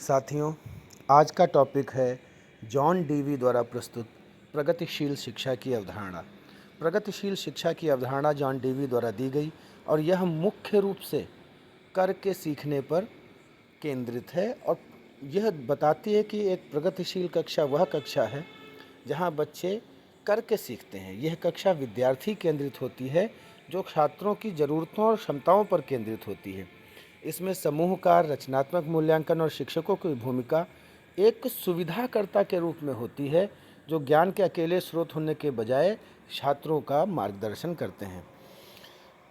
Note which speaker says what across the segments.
Speaker 1: साथियों, आज का टॉपिक है जॉन डीवी द्वारा प्रस्तुत प्रगतिशील शिक्षा की अवधारणा। प्रगतिशील शिक्षा की अवधारणा जॉन डीवी द्वारा दी गई और यह मुख्य रूप से करके सीखने पर केंद्रित है और यह बताती है कि एक प्रगतिशील कक्षा वह कक्षा है जहां बच्चे करके सीखते हैं। यह कक्षा विद्यार्थी केंद्रित होती है जो छात्रों की ज़रूरतों और क्षमताओं पर केंद्रित होती है। इसमें समूह कार्य, रचनात्मक मूल्यांकन और शिक्षकों की भूमिका एक सुविधाकर्ता के रूप में होती है जो ज्ञान के अकेले स्रोत होने के बजाय छात्रों का मार्गदर्शन करते हैं।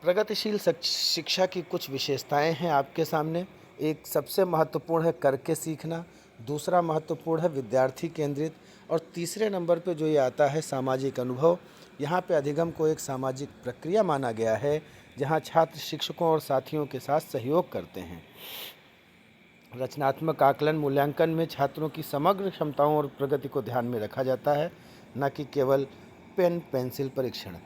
Speaker 1: प्रगतिशील शिक्षा की कुछ विशेषताएं हैं आपके सामने। एक सबसे महत्वपूर्ण है करके सीखना, दूसरा महत्वपूर्ण है विद्यार्थी केंद्रित और तीसरे नंबर पे जो ये आता है सामाजिक अनुभव। यहाँ पे अधिगम को एक सामाजिक प्रक्रिया माना गया है जहाँ छात्र शिक्षकों और साथियों के साथ सहयोग करते हैं। रचनात्मक आकलन मूल्यांकन में छात्रों की समग्र क्षमताओं और प्रगति को ध्यान में रखा जाता है, न कि केवल पेन पेंसिल परीक्षण।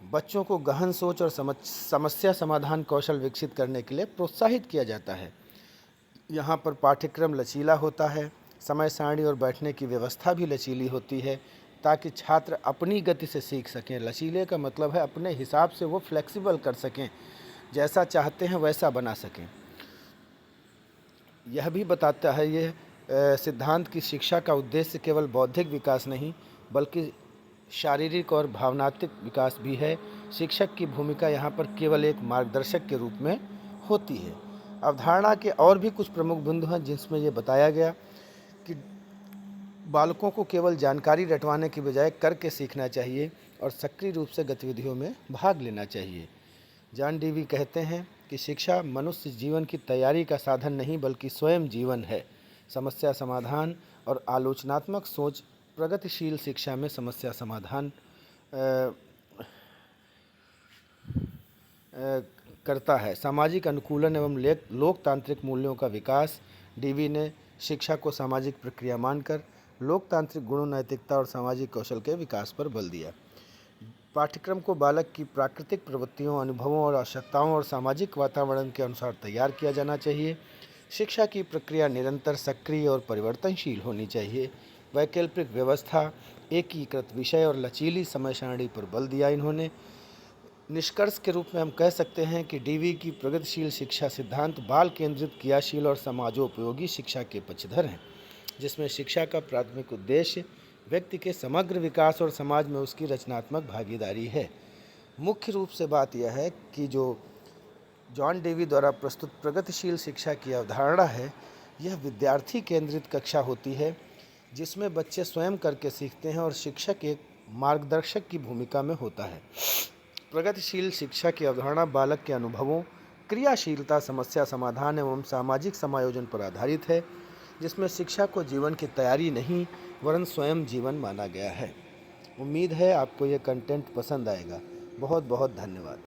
Speaker 1: बच्चों को गहन सोच और समस्या समाधान कौशल विकसित करने के लिए प्रोत्साहित किया जाता है। यहाँ पर पाठ्यक्रम लचीला होता है, समय सारणी और बैठने की व्यवस्था भी लचीली होती है ताकि छात्र अपनी गति से सीख सकें। लचीले का मतलब है अपने हिसाब से वो फ्लेक्सिबल कर सकें, जैसा चाहते हैं वैसा बना सकें। यह भी बताता है ये सिद्धांत की शिक्षा का उद्देश्य केवल बौद्धिक विकास नहीं बल्कि शारीरिक और भावनात्मक विकास भी है। शिक्षक की भूमिका यहाँ पर केवल एक मार्गदर्शक के रूप में होती है। अवधारणा के और भी कुछ प्रमुख बिंदु हैं जिसमें ये बताया गया कि बालकों को केवल जानकारी रटवाने की बजाय करके सीखना चाहिए और सक्रिय रूप से गतिविधियों में भाग लेना चाहिए। जॉन डीवी कहते हैं कि शिक्षा मनुष्य जीवन की तैयारी का साधन नहीं बल्कि स्वयं जीवन है। समस्या समाधान और आलोचनात्मक सोच प्रगतिशील शिक्षा में समस्या समाधान करता है। सामाजिक अनुकूलन एवं लोकतांत्रिक मूल्यों का विकास। डीवी ने शिक्षा को सामाजिक प्रक्रिया मानकर लोकतांत्रिक गुणों, नैतिकता और सामाजिक कौशल के विकास पर बल दिया। पाठ्यक्रम को बालक की प्राकृतिक प्रवृत्तियों, अनुभवों और आवश्यकताओं और सामाजिक वातावरण के अनुसार तैयार किया जाना चाहिए। शिक्षा की प्रक्रिया निरंतर, सक्रिय और परिवर्तनशील होनी चाहिए। वैकल्पिक व्यवस्था, एकीकृत विषय और लचीली समय सारणी पर बल दिया इन्होंने। निष्कर्ष के रूप में हम कह सकते हैं कि डीवी की प्रगतिशील शिक्षा सिद्धांत बाल केंद्रित, क्रियाशील और समाजोपयोगी शिक्षा के पक्षधर हैं, जिसमें शिक्षा का प्राथमिक उद्देश्य व्यक्ति के समग्र विकास और समाज में उसकी रचनात्मक भागीदारी है। मुख्य रूप से बात यह है कि जो जॉन डीवी द्वारा प्रस्तुत प्रगतिशील शिक्षा की अवधारणा है, यह विद्यार्थी केंद्रित कक्षा होती है जिसमें बच्चे स्वयं करके सीखते हैं और शिक्षक एक मार्गदर्शक की भूमिका में होता है। प्रगतिशील शिक्षा की अवधारणा बालक के अनुभवों, क्रियाशीलता, समस्या समाधान एवं सामाजिक समायोजन पर आधारित है, जिसमें शिक्षा को जीवन की तैयारी नहीं वरन स्वयं जीवन माना गया है। उम्मीद है आपको ये कंटेंट पसंद आएगा। बहुत बहुत धन्यवाद।